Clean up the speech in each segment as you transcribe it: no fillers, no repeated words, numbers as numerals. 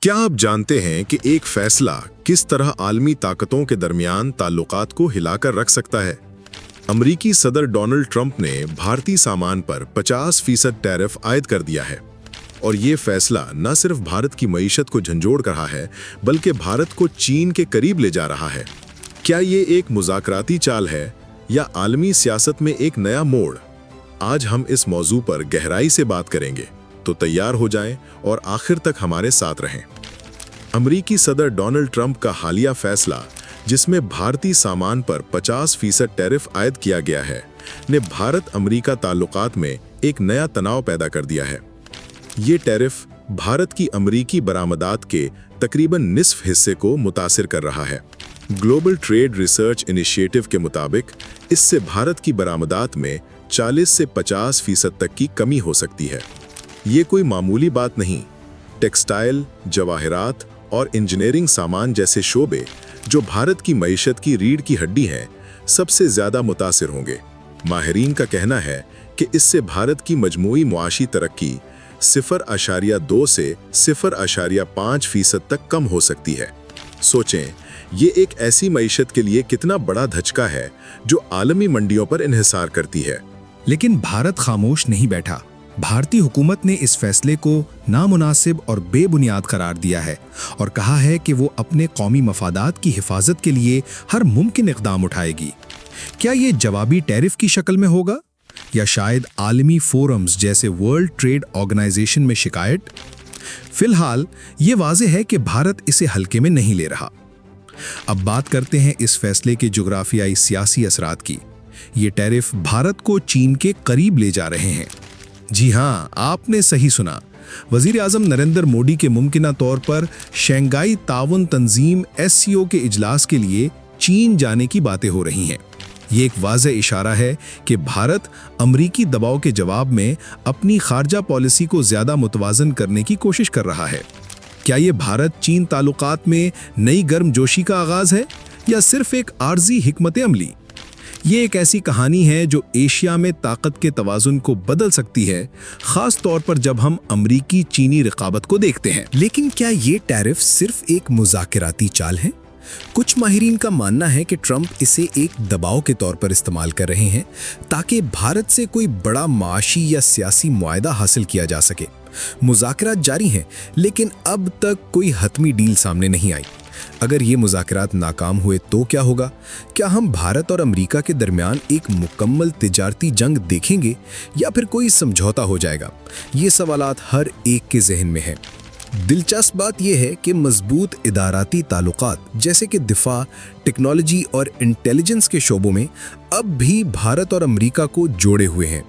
क्या आप जानते हैं कि एक फैसला किस तरह आलमी ताकतों के दरमियान ताल्लुकात को हिलाकर रख सकता है? अमरीकी सदर डोनाल्ड ट्रंप ने भारतीय सामान पर 50% टैरिफ आयद कर दिया है और ये फैसला न सिर्फ भारत की मईशत को झंझोड़ रहा है बल्कि भारत को चीन के करीब ले जा रहा है। क्या ये एक मुज़ाकराती चाल है या आलमी सियासत में एक नया मोड़? आज हम इस मौजू पर गहराई से बात करेंगे, तो तैयार हो जाएं और आखिर तक हमारे साथ रहें। अमरीकी सदर डोनाल्ड ट्रंप का हालिया फैसला, जिसमें भारतीय सामान पर 50% टैरिफ आयद किया गया है, ने भारत अमरीका ताल्लुकात में एक नया तनाव पैदा कर दिया है। ये टैरिफ भारत की अमरीकी बरामदात के तकरीबन निस्फ हिस्से को मुतासिर कर रहा है। ग्लोबल ट्रेड रिसर्च इनिशिएटिव के मुताबिक इससे भारत की बरामदात में 40 से 50% तक की कमी हो सकती है। ये कोई मामूली बात नहीं। टेक्सटाइल, जवाहरात और इंजीनियरिंग सामान जैसे शोबे, जो भारत की मईशत की रीढ़ की हड्डी हैं, सबसे ज़्यादा मुतासिर होंगे। माहिरीन का कहना है कि इससे भारत की मजमूई मुआशी तरक्की 0.2 से 0.5% तक कम हो सकती है। सोचें, ये एक ऐसी मईशत के लिए कितना बड़ा धचका है जो आलमी मंडियों पर इन्हिसार करती है। लेकिन भारत खामोश नहीं बैठा। भारतीय हुकूमत ने इस फैसले को नामुनासिब और बेबुनियाद करार दिया है और कहा है कि वो अपने कौमी मफादात की हिफाजत के लिए हर मुमकिन इक़दाम उठाएगी। क्या ये जवाबी टैरिफ की शक्ल में होगा या शायद आलमी फोरम्स जैसे वर्ल्ड ट्रेड ऑर्गेनाइजेशन में शिकायत? फिलहाल ये वाज़ेह है कि भारत इसे हल्के में नहीं ले रहा। अब बात करते हैं इस फैसले के जुग्राफियाई सियासी असरात की। ये टैरिफ भारत को चीन के करीब ले जा रहे हैं। जी हां, आपने सही सुना। वज़ीर आज़म नरेंद्र मोदी के मुमकिना तौर पर शंघाई ताउन तंजीम SCO के इजलास के लिए चीन जाने की बातें हो रही हैं। ये एक वाज़ेह इशारा है कि भारत अमरीकी दबाव के जवाब में अपनी खारजा पॉलिसी को ज़्यादा मुतवाज़न करने की कोशिश कर रहा है। क्या ये भारत चीन ताल्लुकात में नई गर्मजोशी का आगाज़ है या सिर्फ एक आर्जी हिकमत अमली? ये एक ऐसी कहानी है जो एशिया में ताकत के तवाज़ुन को बदल सकती है, ख़ास तौर पर जब हम अमरीकी चीनी रकाबत को देखते हैं। लेकिन क्या ये टैरिफ सिर्फ एक मुज़ाकराती चाल है? कुछ माहिरीन का मानना है कि ट्रंप इसे एक दबाव के तौर पर इस्तेमाल कर रहे हैं ताकि भारत से कोई बड़ा माशी या सियासी मुआहदा हासिल किया जा सके। मुज़ाकरात जारी हैं, लेकिन अब तक कोई हतमी डील सामने नहीं आई। अगर ये मुज़ाकरात नाकाम हुए तो क्या होगा? क्या हम भारत और अमेरिका के दरमियान एक मुकम्मल तिजारती जंग देखेंगे या फिर कोई समझौता हो जाएगा? ये सवालात हर एक के जहन में हैं। दिलचस्प बात यह है कि मजबूत इदाराती ताल्लुकात जैसे कि दिफा, टेक्नोलॉजी और इंटेलिजेंस के शोबों में अब भी भारत और अमेरिका को जोड़े हुए हैं।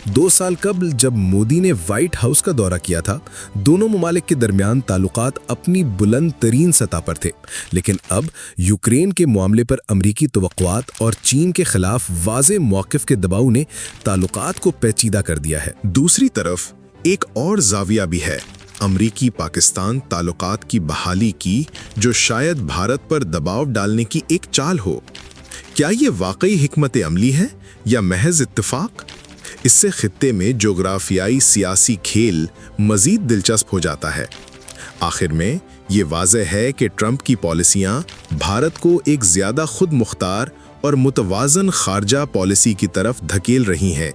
2 साल कबल जब मोदी ने व्हाइट हाउस का दौरा किया था, दोनों ममालिक के दरमियान ताल्लुकात अपनी बुलंद तरीन सतह पर थे। लेकिन अब यूक्रेन के मामले पर अमरीकी तवक्कुआत और चीन के खिलाफ वाज़ेह मौक़िफ़ के दबाव ने ताल्लुकात को पेचीदा कर दिया है। दूसरी तरफ एक और जाविया भी है, अमरीकी पाकिस्तान ताल्लुकात की बहाली की, जो शायद भारत पर दबाव डालने की एक चाल हो। क्या ये वाकई हिकमत अमली है या महज इत्तेफाक? इससे खित्ते में जोग्राफियाई सियासी खेल मजीद दिलचस्प हो जाता है। आखिर में ये वाज़ेह है कि ट्रंप की पॉलिसियां भारत को एक ज़्यादा खुद मुख्तार और मुतवाज़न खारजा पॉलिसी की तरफ धकेल रही हैं।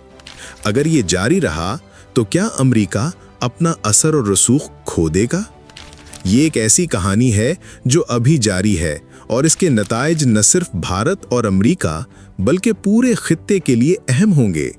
अगर ये जारी रहा तो क्या अमरीका अपना असर और रसूख खो देगा? ये एक ऐसी कहानी है जो अभी जारी है और इसके नताइज न सिर्फ भारत और अमरीका बल्कि पूरे खित्ते के लिए अहम होंगे।